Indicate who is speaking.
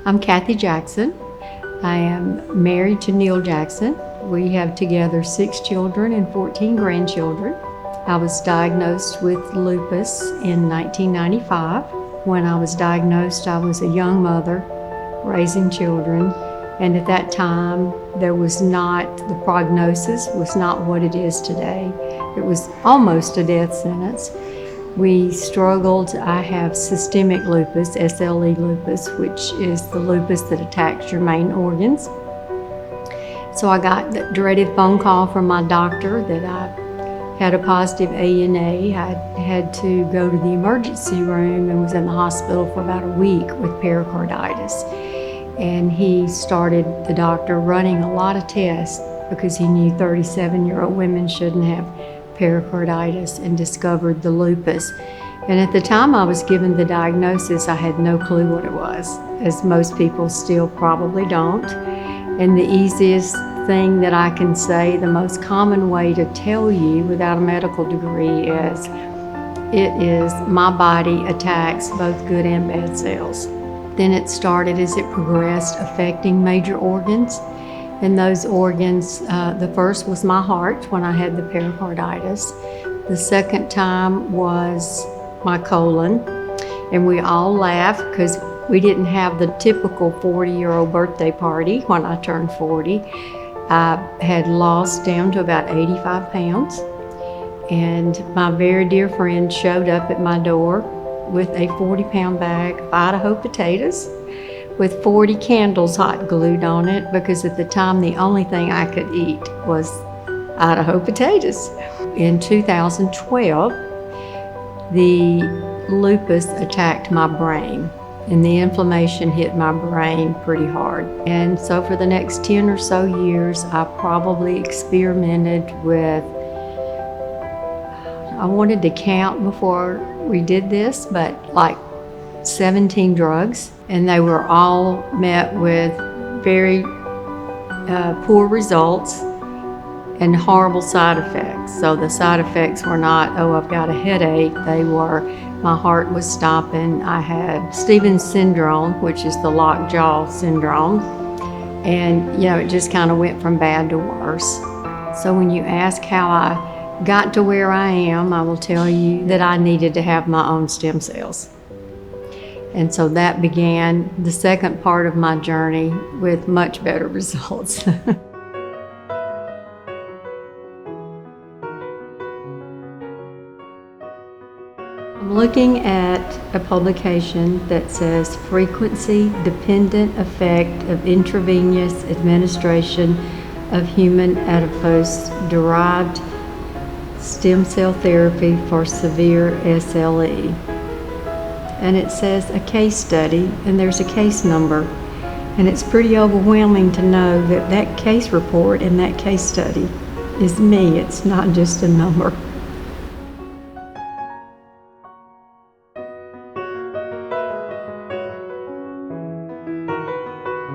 Speaker 1: I'm Cathy Jackson. I am married to Neil Jackson. We have together 6 children and 14 grandchildren. I was diagnosed with lupus in 1995. When I was diagnosed, I was a young mother raising children, and at that time the prognosis was not what it is today. It was almost a death sentence. We struggled. I have systemic lupus, SLE lupus, which is the lupus that attacks your main organs. So I got the dreaded phone call from my doctor that I had a positive ANA. I had to go to the emergency room and was in the hospital for about a week with pericarditis. And the doctor, running a lot of tests because he knew 37-year-old women shouldn't have pericarditis, and discovered the lupus. And at the time I was given the diagnosis, I had no clue what it was, as most people still probably don't. And the easiest thing that I can say, the most common way to tell you without a medical degree is, it is my body attacks both good and bad cells. Then it started as it progressed, affecting major organs. And those organs, the first was my heart when I had the pericarditis. The second time was my colon. And we all laugh because we didn't have the typical 40-year-old birthday party when I turned 40. I had lost down to about 85 pounds. And my very dear friend showed up at my door with a 40-pound bag of Idaho potatoes with 40 candles hot glued on it, because at the time the only thing I could eat was Idaho potatoes. In 2012, the lupus attacked my brain, and the inflammation hit my brain pretty hard. And so for the next 10 or so years, I probably experimented with, I wanted to count before we did this, but like 17 drugs, and they were all met with very poor results and horrible side effects. So the side effects were not, oh, I've got a headache. They were, my heart was stopping. I had Stevens syndrome, which is the lockjaw syndrome. And, it just kind of went from bad to worse. So when you ask how I got to where I am, I will tell you that I needed to have my own stem cells. And so that began the second part of my journey with much better results. I'm looking at a publication that says frequency-dependent effect of intravenous administration of human adipose-derived stem cell therapy for severe SLE. And it says a case study, and there's a case number. And it's pretty overwhelming to know that that case report and that case study is me. It's not just a number.